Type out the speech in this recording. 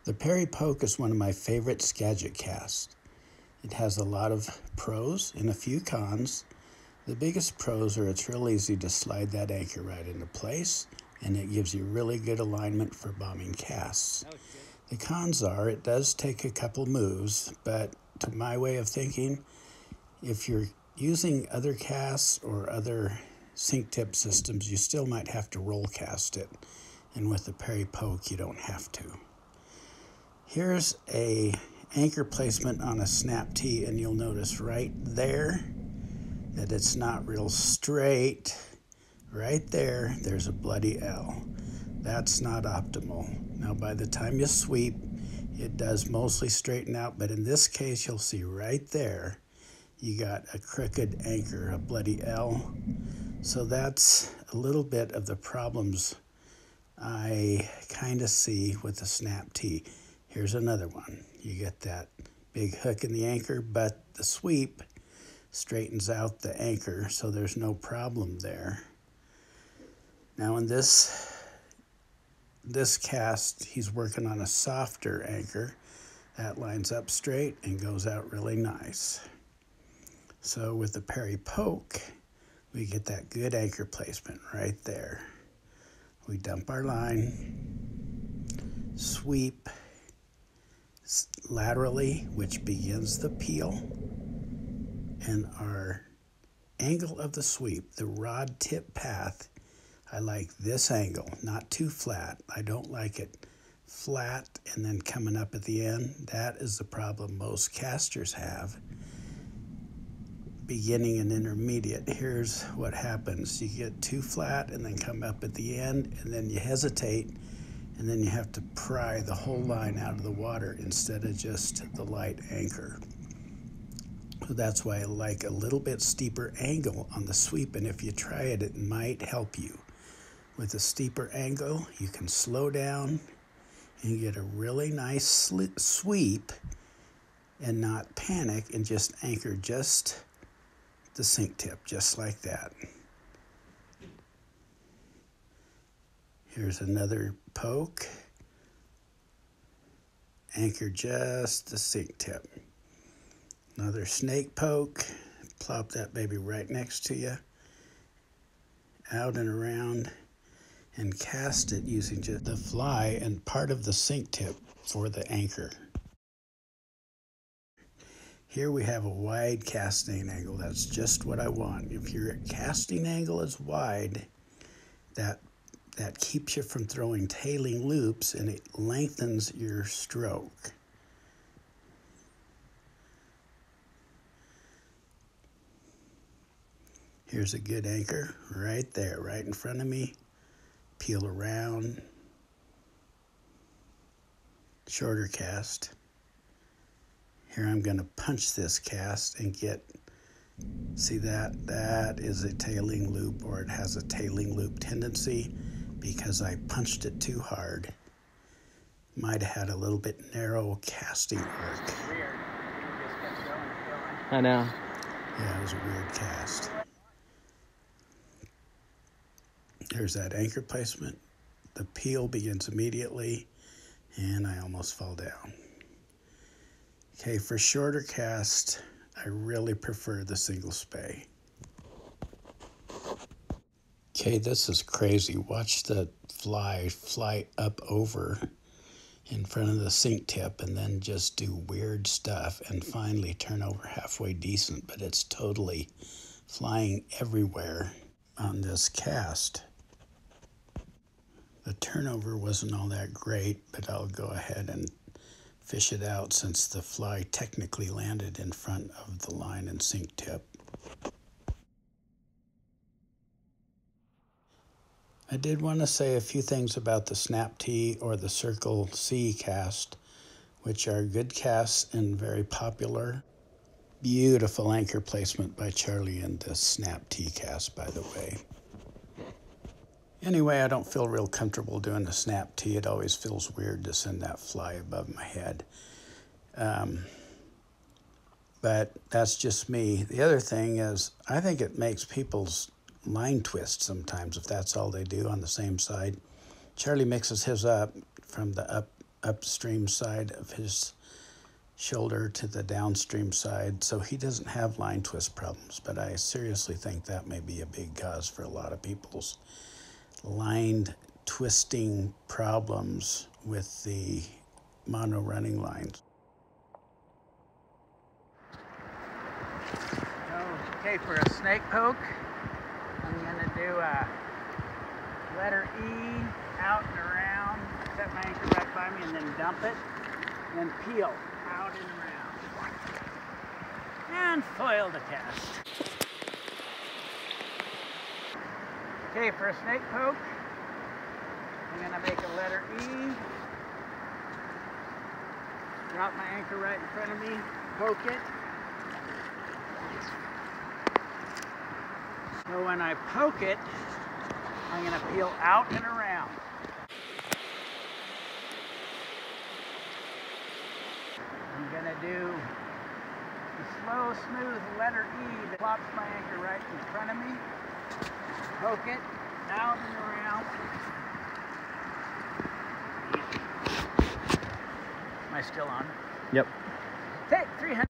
The Perry Poke is one of my favorite Skagit casts. It has a lot of pros and a few cons. The biggest pros are it's real easy to slide that anchor right into place, and it gives you really good alignment for bombing casts. The cons are it does take a couple moves, but to my way of thinking, if you're using other casts or other sink tip systems, you still might have to roll cast it. And with the Perry Poke, you don't have to. Here's a anchor placement on a snap tee, and you'll notice right there that it's not real straight. Right there, there's a bloody L. That's not optimal. Now, by the time you sweep, it does mostly straighten out, but in this case, you'll see right there, you got a crooked anchor, a bloody L. So that's a little bit of the problems I kind of see with the snap tee. Here's another one. You get that big hook in the anchor, but the sweep straightens out the anchor, so there's no problem there. Now in this cast, he's working on a softer anchor. That lines up straight and goes out really nice. So with the Perry Poke, we get that good anchor placement right there. We dump our line, sweep laterally, which begins the peel, and our angle of the sweep, the rod tip path, I like this angle, not too flat. I don't like it flat and then coming up at the end. That is the problem most casters have. Beginning and intermediate, here's what happens. You get too flat and then come up at the end, and then you hesitate, and then you have to pry the whole line out of the water instead of just the light anchor. So that's why I like a little bit steeper angle on the sweep, and if you try it, it might help you. With a steeper angle, you can slow down and get a really nice sweep and not panic and just anchor just the sink tip, just like that. Here's another poke. Anchor just the sink tip. Another snake poke. Plop that baby right next to you. Out and around. And cast it using just the fly and part of the sink tip for the anchor. Here we have a wide casting angle. That's just what I want. If your casting angle is wide, that keeps you from throwing tailing loops, and it lengthens your stroke. Here's a good anchor right there, right in front of me. Peel around. Shorter cast. Here I'm going to punch this cast and get, see that is a tailing loop, or it has a tailing loop tendency because I punched it too hard. Might have had a little bit narrow casting arc. I know. Yeah, it was a weird cast. There's that anchor placement. The peel begins immediately, and I almost fall down. Okay, for shorter cast, I really prefer the single spey. Okay, this is crazy. Watch the fly up over in front of the sink tip and then just do weird stuff and finally turn over halfway decent, but it's totally flying everywhere on this cast. The turnover wasn't all that great, but I'll go ahead and fish it out since the fly technically landed in front of the line and sink tip. I did want to say a few things about the snap tee or the circle C cast, which are good casts and very popular. Beautiful anchor placement by Charlie in the snap tee cast, by the way. Anyway, I don't feel real comfortable doing the snap tee. It always feels weird to send that fly above my head. But that's just me. The other thing is, I think it makes people's line twist sometimes if that's all they do on the same side. Charlie mixes his up from the upstream side of his shoulder to the downstream side, so he doesn't have line twist problems. But I seriously think that may be a big cause for a lot of people's line twisting problems with the mono running lines. Okay, for a snake poke, I'm going to do a letter E out and around, set my anchor right by me, and then dump it, and peel out and around, and foil the cast. Okay, for a snake poke, I'm going to make a letter E, drop my anchor right in front of me, poke it. So when I poke it, I'm going to peel out and around. I'm going to do the slow, smooth letter E that plops my anchor right in front of me. Poke it, out and around. Am I still on? Yep. Okay, 300.